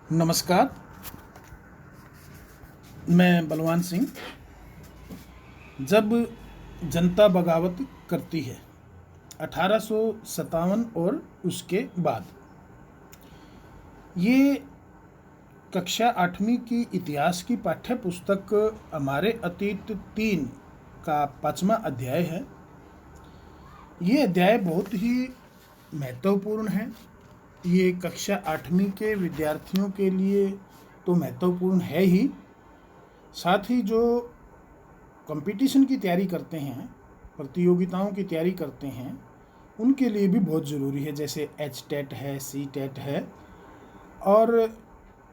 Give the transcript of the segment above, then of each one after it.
नमस्कार। मैं बलवान सिंह। जब जनता बगावत करती है 1857 और उसके बाद, ये कक्षा 8वीं की इतिहास की पाठ्य पुस्तक हमारे अतीत 3 का 5वां अध्याय है। ये अध्याय बहुत ही महत्वपूर्ण है। ये कक्षा 8वीं के विद्यार्थियों के लिए तो महत्वपूर्ण है ही, साथ ही जो कंपटीशन की तैयारी करते हैं, प्रतियोगिताओं की तैयारी करते हैं, उनके लिए भी बहुत ज़रूरी है। जैसे HTET है, CTET है और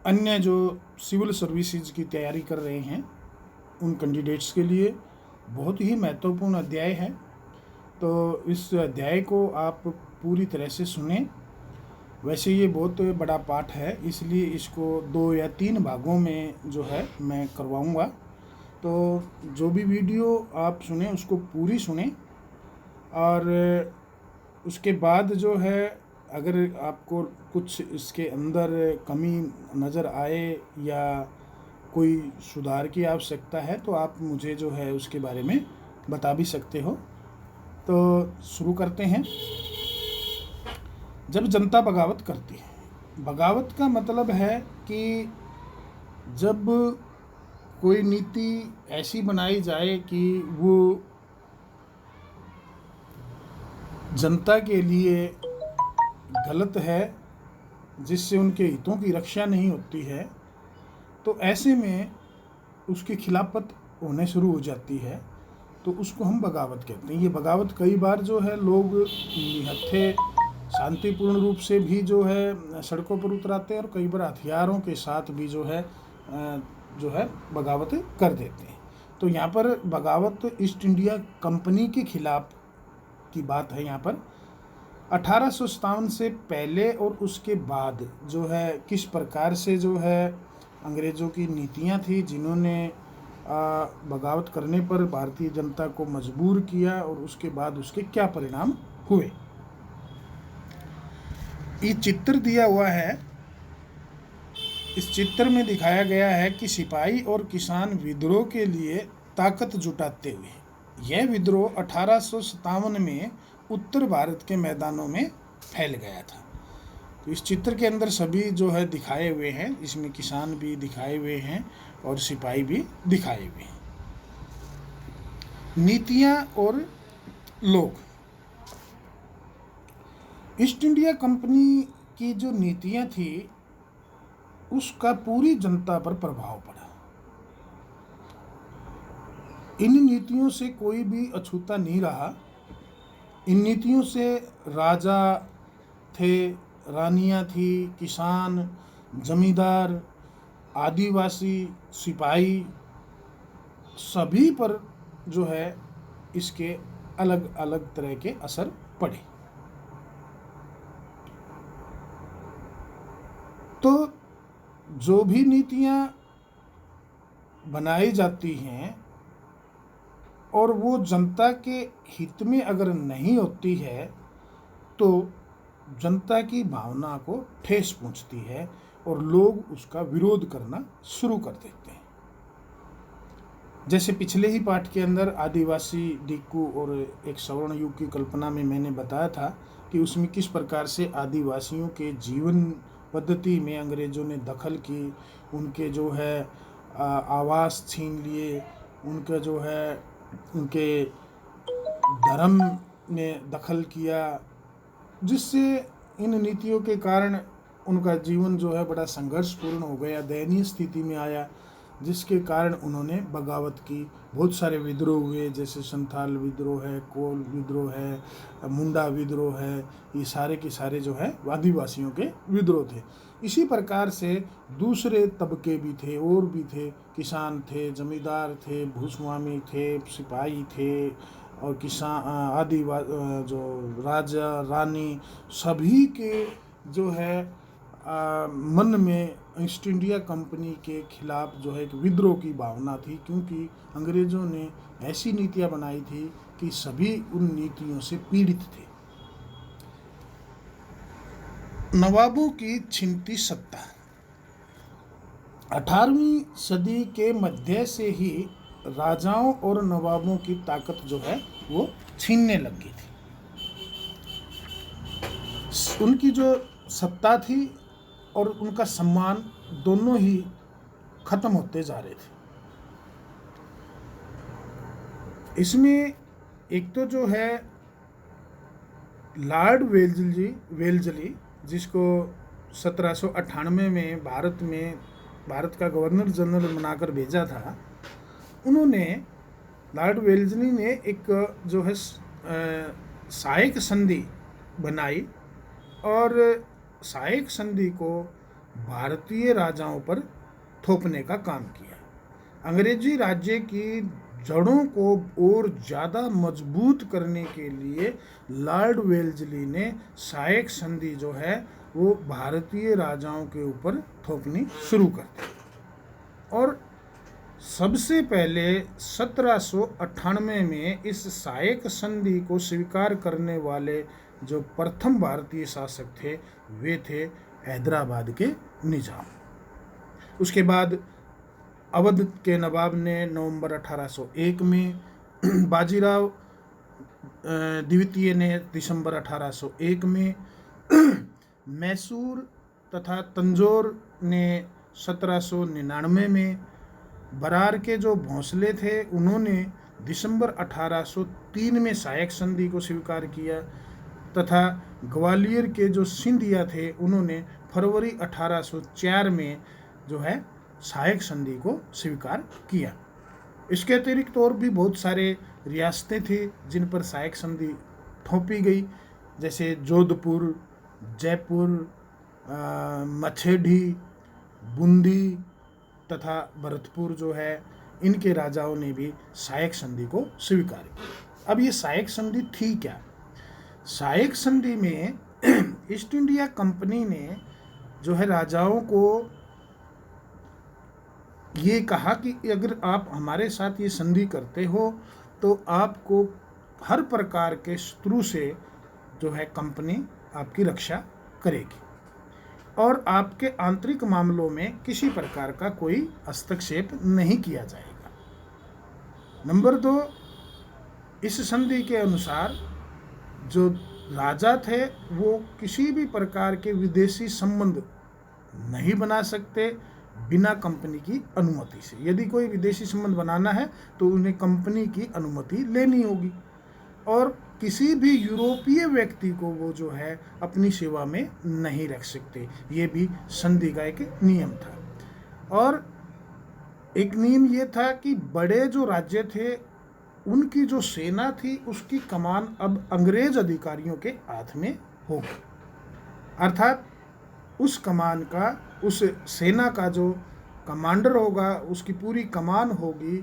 अन्य जो सिविल सर्विसेज की तैयारी कर रहे हैं, उन कैंडिडेट्स के लिए बहुत ही महत्वपूर्ण अध्याय है। तो इस अध्याय को आप पूरी तरह से सुने। वैसे ये बहुत बड़ा पाठ है, इसलिए इसको 2 या 3 भागों में जो है मैं करवाऊँगा। तो जो भी वीडियो आप सुने उसको पूरी सुने, और उसके बाद जो है अगर आपको कुछ इसके अंदर कमी नज़र आए या कोई सुधार की आवश्यकता है तो आप मुझे जो है उसके बारे में बता भी सकते हो। तो शुरू करते हैं। जब जनता बगावत करती है, बगावत का मतलब है कि जब कोई नीति ऐसी बनाई जाए कि वो जनता के लिए गलत है, जिससे उनके हितों की रक्षा नहीं होती है, तो ऐसे में उसकी खिलाफत होने शुरू हो जाती है, तो उसको हम बगावत कहते हैं। ये बगावत कई बार जो है लोग निहत्थे शांतिपूर्ण रूप से भी जो है सड़कों पर उतराते हैं, और कई बार हथियारों के साथ भी जो है बगावत कर देते हैं। तो यहाँ पर बगावत ईस्ट इंडिया कंपनी के खिलाफ की बात है। यहाँ पर 1857 से पहले और उसके बाद जो है किस प्रकार से जो है अंग्रेज़ों की नीतियाँ थी, जिन्होंने बगावत करने पर भारतीय जनता को मजबूर किया, और उसके बाद उसके क्या परिणाम हुए। ये चित्र दिया हुआ है। इस चित्र में दिखाया गया है कि सिपाही और किसान विद्रोह के लिए ताकत जुटाते हुए यह विद्रोह 1857 में उत्तर भारत के मैदानों में फैल गया था। तो इस चित्र के अंदर सभी जो है दिखाए हुए हैं, इसमें किसान भी दिखाए हुए हैं और सिपाही भी दिखाए हुए हैं। नीतियां और लोग। ईस्ट इंडिया कंपनी की जो नीतियां थी उसका पूरी जनता पर प्रभाव पड़ा। इन नीतियों से कोई भी अछूता नहीं रहा। इन नीतियों से राजा थे, रानियां थी, किसान, जमींदार, आदिवासी, सिपाही, सभी पर जो है इसके अलग अलग तरह के असर पड़े। तो जो भी नीतियां बनाई जाती हैं और वो जनता के हित में अगर नहीं होती है तो जनता की भावना को ठेस पहुंचती है और लोग उसका विरोध करना शुरू कर देते हैं। जैसे पिछले ही पाठ के अंदर आदिवासी, डिक्कू और एक सवर्ण युग की कल्पना में मैंने बताया था कि उसमें किस प्रकार से आदिवासियों के जीवन पद्धति में अंग्रेज़ों ने दखल की, उनके जो है आवास छीन लिए, उनका जो है उनके धर्म ने दखल किया, जिससे इन नीतियों के कारण उनका जीवन जो है बड़ा संघर्षपूर्ण हो गया, दयनीय स्थिति में आया, जिसके कारण उन्होंने बगावत की। बहुत सारे विद्रोह हुए, जैसे संथाल विद्रोह है, कोल विद्रोह है, मुंडा विद्रोह है। ये सारे के सारे जो है आदिवासियों के विद्रोह थे। इसी प्रकार से दूसरे तबके भी थे, और भी थे, किसान थे, जमींदार थे, भूस्वामी थे, सिपाही थे, और किसान जो राजा रानी, सभी के जो है मन में ईस्ट इंडिया कंपनी के खिलाफ जो है एक विद्रोह की भावना थी, क्योंकि अंग्रेज़ों ने ऐसी नीतियां बनाई थी कि सभी उन नीतियों से पीड़ित थे। नवाबों की छिनती सत्ता। 18वीं सदी के मध्य से ही राजाओं और नवाबों की ताकत जो है वो छीनने लग गई थी। उनकी जो सत्ता थी और उनका सम्मान दोनों ही खत्म होते जा रहे थे। इसमें एक तो जो है लॉर्ड वेल्जली जिसको 1798 में भारत का गवर्नर जनरल बनाकर भेजा था, उन्होंने लॉर्ड वेल्जली ने एक जो है सहायक संधि बनाई और सहायक संधि को भारतीय राजाओं पर थोपने का काम किया। अंग्रेजी राज्य की जड़ों को और ज़्यादा मजबूत करने के लिए लॉर्ड वेल्जली ने सहायक संधि जो है वो भारतीय राजाओं के ऊपर थोपनी शुरू कर दी। और सबसे पहले 1798 में इस सहायक संधि को स्वीकार करने वाले जो प्रथम भारतीय शासक थे वे थे हैदराबाद के निजाम। उसके बाद अवध के नवाब ने नवंबर 1801 में, बाजीराव द्वितीय ने दिसंबर 1801 में, मैसूर तथा तंजौर ने 1799 में, बरार के जो भोंसले थे उन्होंने दिसंबर 1803 में सहायक संधि को स्वीकार किया तथा ग्वालियर के जो सिंधिया थे उन्होंने फरवरी 1804 में जो है सहायक संधि को स्वीकार किया। इसके अतिरिक्त और भी बहुत सारे रियासतें थी जिन पर सहायक संधि थोपी गई, जैसे जोधपुर, जयपुर, मछेडी, बूंदी तथा भरतपुर जो है, इनके राजाओं ने भी सहायक संधि को स्वीकार किया। अब ये सहायक संधि थी क्या? सहायक संधि में ईस्ट इंडिया कंपनी ने जो है राजाओं को ये कहा कि अगर आप हमारे साथ ये संधि करते हो तो आपको हर प्रकार के शत्रु से जो है कंपनी आपकी रक्षा करेगी और आपके आंतरिक मामलों में किसी प्रकार का कोई हस्तक्षेप नहीं किया जाएगा। नंबर 2, इस संधि के अनुसार जो राजा थे वो किसी भी प्रकार के विदेशी संबंध नहीं बना सकते बिना कंपनी की अनुमति से। यदि कोई विदेशी संबंध बनाना है तो उन्हें कंपनी की अनुमति लेनी होगी और किसी भी यूरोपीय व्यक्ति को वो जो है अपनी सेवा में नहीं रख सकते। ये भी संधि का एक नियम था। और एक नियम ये था कि बड़े जो राज्य थे उनकी जो सेना थी उसकी कमान अब अंग्रेज अधिकारियों के हाथ में होगी, अर्थात उस कमान का, उस सेना का जो कमांडर होगा, उसकी पूरी कमान होगी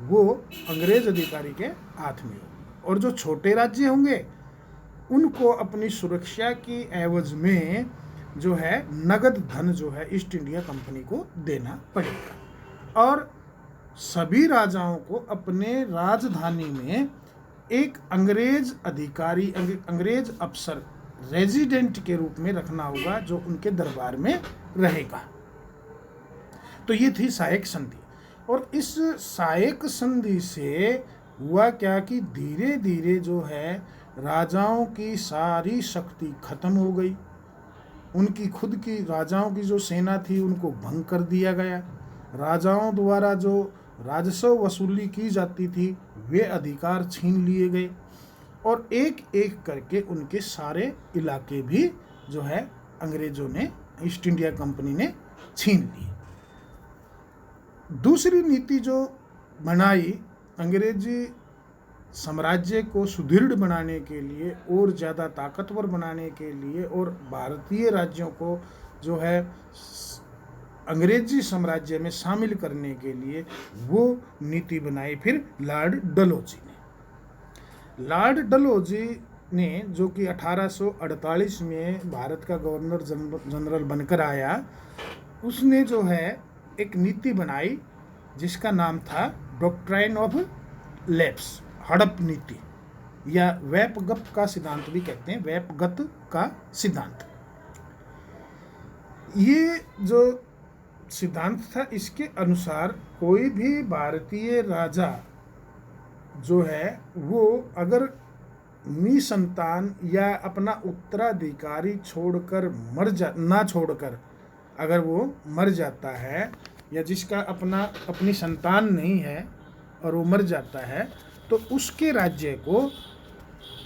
वो अंग्रेज अधिकारी के हाथ में होगी। और जो छोटे राज्य होंगे उनको अपनी सुरक्षा की एवज में जो है नगद धन जो है ईस्ट इंडिया कंपनी को देना पड़ेगा। और सभी राजाओं को अपने राजधानी में एक अंग्रेज अधिकारी, अंग्रेज अफसर रेजिडेंट के रूप में रखना होगा जो उनके दरबार में रहेगा। तो ये थी सहायक संधि। और इस सहायक संधि से हुआ क्या कि धीरे धीरे जो है राजाओं की सारी शक्ति खत्म हो गई। उनकी खुद की राजाओं की जो सेना थी उनको भंग कर दिया गया। राजाओं द्वारा जो राजस्व वसूली की जाती थी वे अधिकार छीन लिए गए और एक एक करके उनके सारे इलाके भी जो है अंग्रेजों ने, ईस्ट इंडिया कंपनी ने छीन लिए। दूसरी नीति जो बनाई अंग्रेजी साम्राज्य को सुदृढ़ बनाने के लिए और ज़्यादा ताकतवर बनाने के लिए और भारतीय राज्यों को जो है अंग्रेजी साम्राज्य में शामिल करने के लिए, वो नीति बनाई फिर लॉर्ड डलहौजी ने। लॉर्ड डलहौजी ने जो कि 1848 में भारत का गवर्नर जनरल बनकर आया, उसने जो है एक नीति बनाई जिसका नाम था डॉक्ट्राइन ऑफ लैप्स, हड़प नीति, या वैपगप का सिद्धांत भी कहते हैं, वैपगत का सिद्धांत। ये जो सिद्धांत था। इसके अनुसार कोई भी भारतीय राजा जो है वो अगर निसंतान या अपना उत्तराधिकारी छोड़कर ना छोड़कर अगर वो मर जाता है, या जिसका अपनी संतान नहीं है और वो मर जाता है, तो उसके राज्य को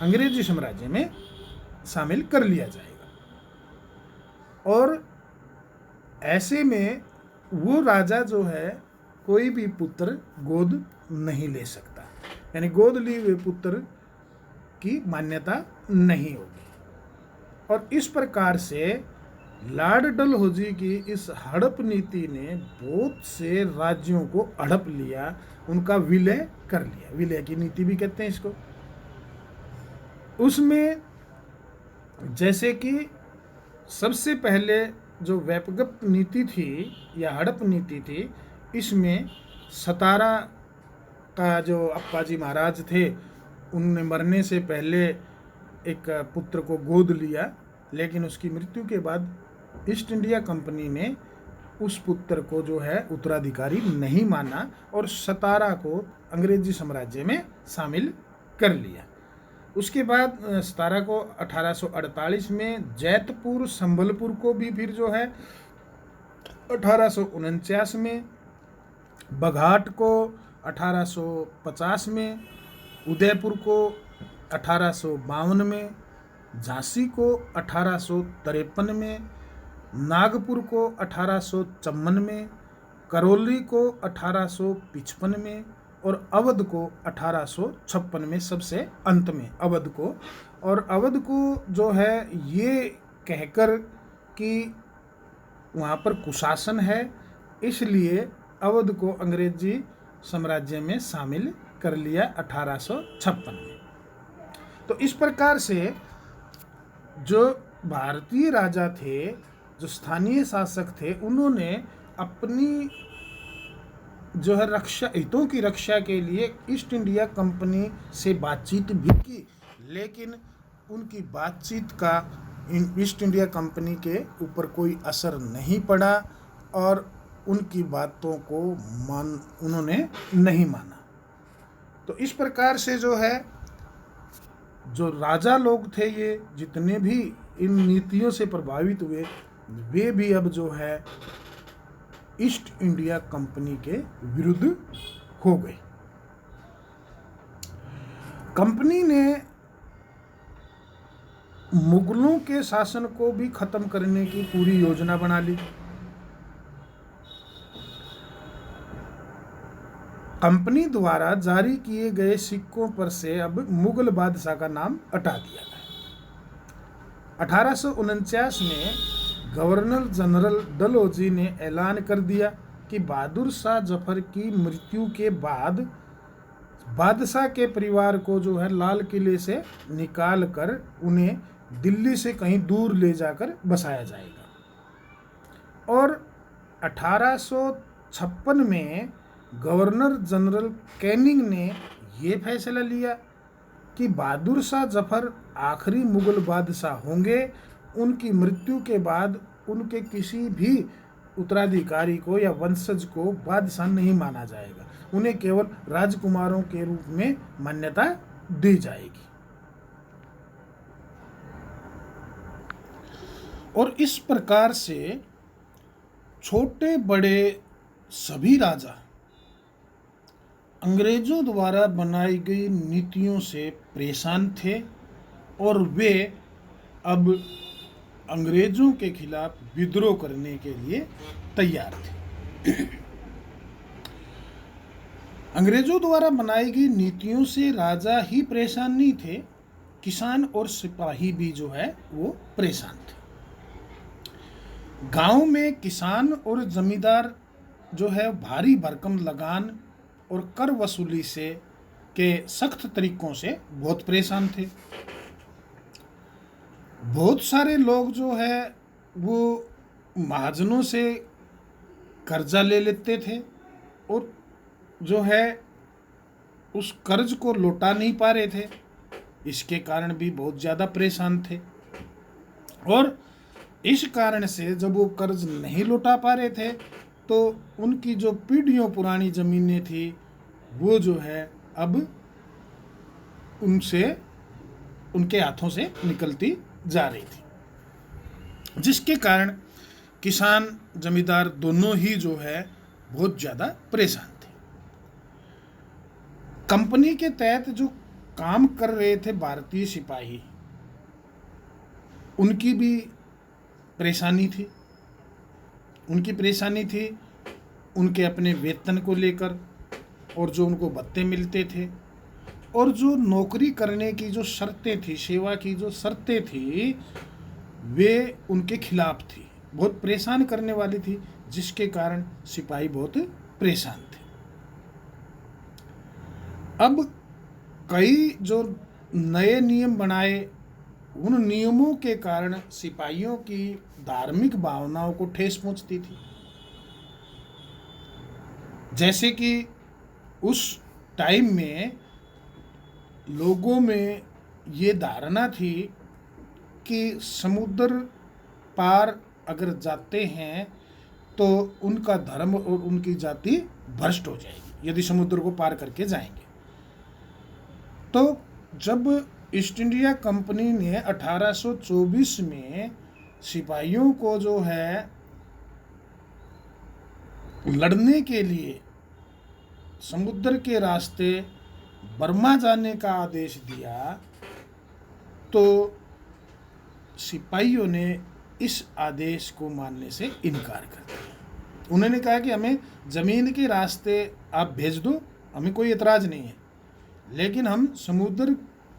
अंग्रेजी साम्राज्य में शामिल कर लिया जाएगा। और ऐसे में वो राजा जो है कोई भी पुत्र गोद नहीं ले सकता, यानी गोद लिए हुए पुत्र की मान्यता नहीं होगी। और इस प्रकार से लॉर्ड डलहौजी की इस हड़प नीति ने बहुत से राज्यों को हड़प लिया, उनका विलय कर लिया। विलय की नीति भी कहते हैं इसको। उसमें जैसे कि सबसे पहले जो वैपगप नीति थी या हड़प नीति थी, इसमें सतारा का जो अप्पाजी महाराज थे, उनने मरने से पहले एक पुत्र को गोद लिया, लेकिन उसकी मृत्यु के बाद ईस्ट इंडिया कंपनी ने उस पुत्र को जो है उत्तराधिकारी नहीं माना और सतारा को अंग्रेजी साम्राज्य में शामिल कर लिया। उसके बाद सतारा को 1848 में जैतपुर संबलपुर को भी फिर जो है 1849 में, बघाट को 1850 में, उदयपुर को 1852 में, झांसी को 1853 में, नागपुर को 1854 में, करौली को 1855 में और अवध को 1856 में, सबसे अंत में अवध को। और अवध को जो है ये कहकर कि वहाँ पर कुशासन है, इसलिए अवध को अंग्रेजी साम्राज्य में शामिल कर लिया 1856 में। तो इस प्रकार से जो भारतीय राजा थे, जो स्थानीय शासक थे, उन्होंने अपनी जो है हितों की रक्षा के लिए ईस्ट इंडिया कंपनी से बातचीत भी की, लेकिन उनकी बातचीत का ईस्ट इंडिया कंपनी के ऊपर कोई असर नहीं पड़ा और उनकी बातों को उन्होंने नहीं माना। तो इस प्रकार से जो है जो राजा लोग थे, ये जितने भी इन नीतियों से प्रभावित हुए, वे भी अब जो है ईस्ट इंडिया कंपनी के विरुद्ध हो गए। कंपनी ने मुगलों के शासन को भी खत्म करने की पूरी योजना बना ली। कंपनी द्वारा जारी किए गए सिक्कों पर से अब मुगल बादशाह का नाम हटा दिया गया। 1849 में गवर्नर जनरल डलहौजी ने ऐलान कर दिया कि बहादुर शाह जफर की मृत्यु के बाद बादशाह के परिवार को जो है लाल किले से निकाल कर उन्हें दिल्ली से कहीं दूर ले जाकर बसाया जाएगा। और 1856 में गवर्नर जनरल कैनिंग ने ये फैसला लिया कि बहादुर शाह जफर आखिरी मुगल बादशाह होंगे। उनकी मृत्यु के बाद उनके किसी भी उत्तराधिकारी को या वंशज को बादशाह नहीं माना जाएगा, उन्हें केवल राजकुमारों के रूप में मान्यता दी जाएगी। और इस प्रकार से छोटे बड़े सभी राजा अंग्रेजों द्वारा बनाई गई नीतियों से परेशान थे और वे अब अंग्रेजों के खिलाफ विद्रोह करने के लिए तैयार थे। अंग्रेजों द्वारा बनाई गई नीतियों से राजा ही परेशान नहीं थे, किसान और सिपाही भी जो है वो परेशान थे। गांव में किसान और जमींदार जो है भारी भरकम लगान और कर वसूली से के सख्त तरीकों से बहुत परेशान थे। बहुत सारे लोग जो है वो महाजनों से कर्जा ले लेते थे और जो है उस कर्ज को लौटा नहीं पा रहे थे, इसके कारण भी बहुत ज़्यादा परेशान थे। और इस कारण से जब वो कर्ज नहीं लौटा पा रहे थे तो उनकी जो पीढ़ियों पुरानी ज़मीनें थी वो जो है अब उनसे उनके हाथों से निकलती जा रही थी, जिसके कारण किसान जमींदार दोनों ही जो है बहुत ज़्यादा परेशान थे। कंपनी के तहत जो काम कर रहे थे भारतीय सिपाही, उनकी भी परेशानी थी। उनकी परेशानी थी उनके अपने वेतन को लेकर, और जो उनको भत्ते मिलते थे, और जो नौकरी करने की जो शर्तें थी, सेवा की जो शर्तें थी, वे उनके खिलाफ थी, बहुत परेशान करने वाली थी, जिसके कारण सिपाही बहुत परेशान थे। अब कई जो नए नियम बनाए, उन नियमों के कारण सिपाहियों की धार्मिक भावनाओं को ठेस पहुंचती थी। जैसे कि उस टाइम में लोगों में ये धारणा थी कि समुद्र पार अगर जाते हैं तो उनका धर्म और उनकी जाति भ्रष्ट हो जाएगी यदि समुद्र को पार करके जाएंगे। तो जब ईस्ट इंडिया कंपनी ने 1824 में सिपाहियों को जो है लड़ने के लिए समुद्र के रास्ते बर्मा जाने का आदेश दिया, तो सिपाहियों ने इस आदेश को मानने से इनकार कर दिया। उन्होंने कहा कि हमें ज़मीन के रास्ते आप भेज दो, हमें कोई एतराज़ नहीं है, लेकिन हम समुद्र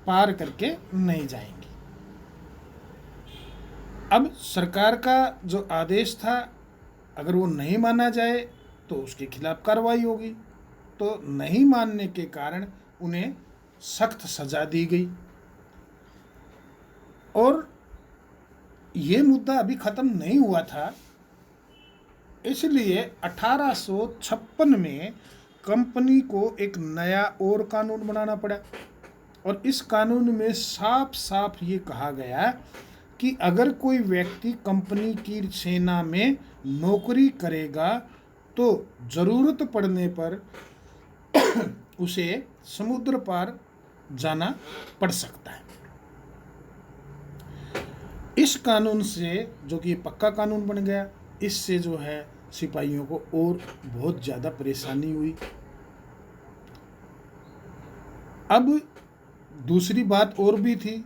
पार करके नहीं जाएंगे। अब सरकार का जो आदेश था, अगर वो नहीं माना जाए तो उसके खिलाफ कार्रवाई होगी। तो नहीं मानने के कारण उन्हें सख्त सजा दी गई। और ये मुद्दा अभी ख़त्म नहीं हुआ था, इसलिए 1856 में कंपनी को एक नया और कानून बनाना पड़ा। और इस कानून में साफ साफ ये कहा गया कि अगर कोई व्यक्ति कंपनी की सेना में नौकरी करेगा तो ज़रूरत पड़ने पर उसे समुद्र पार जाना पड़ सकता है। इस कानून से, जो कि पक्का कानून बन गया, इससे जो है सिपाहियों को और बहुत ज़्यादा परेशानी हुई। अब दूसरी बात और भी थी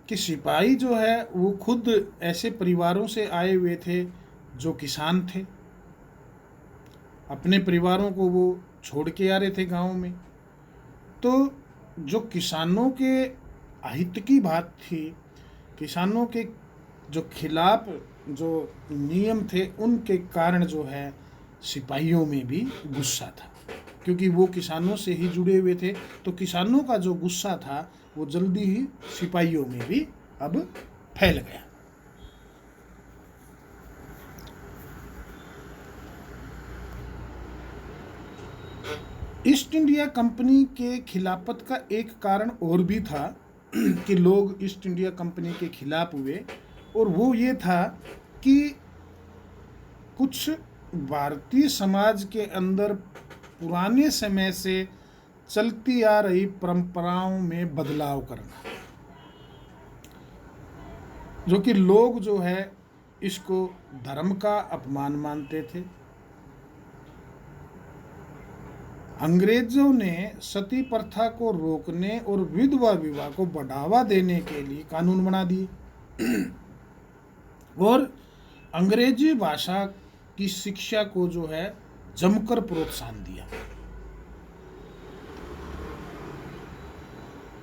कि सिपाही जो है वो खुद ऐसे परिवारों से आए हुए थे जो किसान थे। अपने परिवारों को वो छोड़ के आ रहे थे गाँव में। तो जो किसानों के अहित की बात थी, किसानों के जो खिलाफ जो नियम थे, उनके कारण जो है सिपाहियों में भी गुस्सा था, क्योंकि वो किसानों से ही जुड़े हुए थे। तो किसानों का जो गुस्सा था वो जल्दी ही सिपाहियों में भी अब फैल गया। ईस्ट इंडिया कंपनी के खिलाफत का एक कारण और भी था कि लोग ईस्ट इंडिया कंपनी के खिलाफ हुए, और वो ये था कि कुछ भारतीय समाज के अंदर पुराने समय से चलती आ रही परंपराओं में बदलाव करना, जो कि लोग जो है इसको धर्म का अपमान मानते थे। अंग्रेजों ने सती प्रथा को रोकने और विधवा विवाह को बढ़ावा देने के लिए कानून बना दिए और अंग्रेजी भाषा की शिक्षा को जो है जमकर प्रोत्साहन दिया।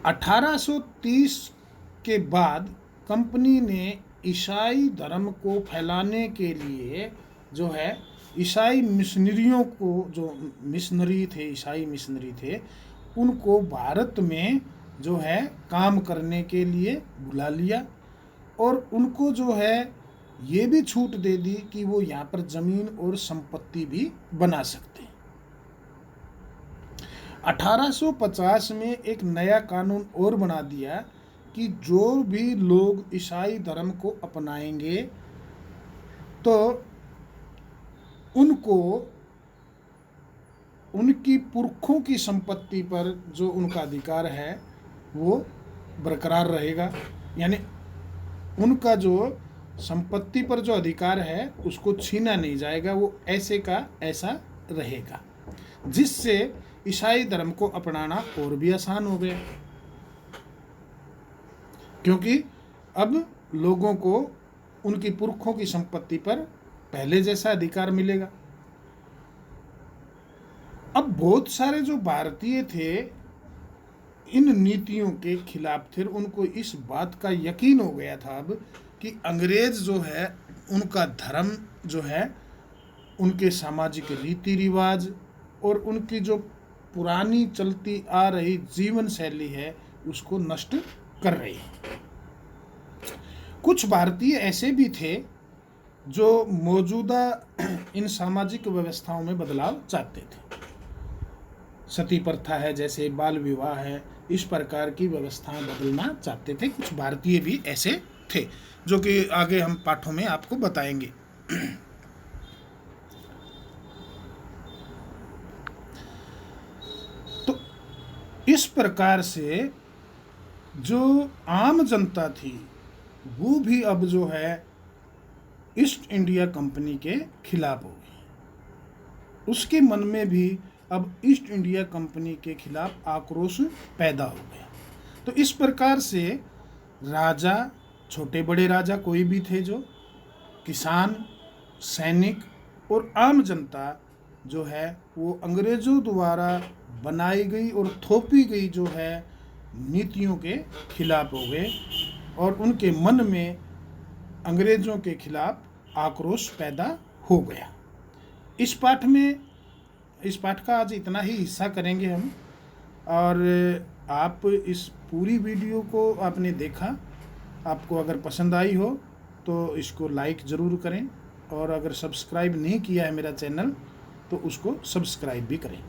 1830 के बाद कंपनी ने ईसाई धर्म को फैलाने के लिए जो है ईसाई मिशनरियों को, जो मिशनरी थे, ईसाई मिशनरी थे, उनको भारत में जो है काम करने के लिए बुला लिया और उनको जो है ये भी छूट दे दी कि वो यहाँ पर ज़मीन और संपत्ति भी बना सकते हैं। 1850 में एक नया कानून और बना दिया कि जो भी लोग ईसाई धर्म को अपनाएंगे तो उनको उनकी पुरखों की संपत्ति पर जो उनका अधिकार है वो बरकरार रहेगा, यानी उनका जो संपत्ति पर जो अधिकार है उसको छीना नहीं जाएगा, वो ऐसे का ऐसा रहेगा, जिससे ईसाई धर्म को अपनाना और भी आसान हो गया, क्योंकि अब लोगों को उनकी पुरखों की संपत्ति पर पहले जैसा अधिकार मिलेगा। अब बहुत सारे जो भारतीय थे इन नीतियों के खिलाफ थे, उनको इस बात का यकीन हो गया था अब कि अंग्रेज जो है उनका धर्म जो है, उनके सामाजिक रीति रिवाज और उनकी जो पुरानी चलती आ रही जीवन शैली है उसको नष्ट कर रही है। कुछ भारतीय ऐसे भी थे जो मौजूदा इन सामाजिक व्यवस्थाओं में बदलाव चाहते थे। सती प्रथा है, जैसे बाल विवाह है, इस प्रकार की व्यवस्थाएं बदलना चाहते थे। कुछ भारतीय भी ऐसे थे जो कि आगे हम पाठों में आपको बताएंगे। तो इस प्रकार से जो आम जनता थी वो भी अब जो है ईस्ट इंडिया कंपनी के खिलाफ हो गई। उसके मन में भी अब ईस्ट इंडिया कंपनी के खिलाफ आक्रोश पैदा हो गया। तो इस प्रकार से राजा, छोटे बड़े राजा कोई भी थे, जो किसान, सैनिक और आम जनता जो है वो अंग्रेजों द्वारा बनाई गई और थोपी गई जो है नीतियों के खिलाफ हो गए और उनके मन में अंग्रेजों के खिलाफ आक्रोश पैदा हो गया। इस पाठ का आज इतना ही हिस्सा करेंगे हम। और आप इस पूरी वीडियो को आपने देखा, आपको अगर पसंद आई हो तो इसको लाइक ज़रूर करें, और अगर सब्सक्राइब नहीं किया है मेरा चैनल तो उसको सब्सक्राइब भी करें।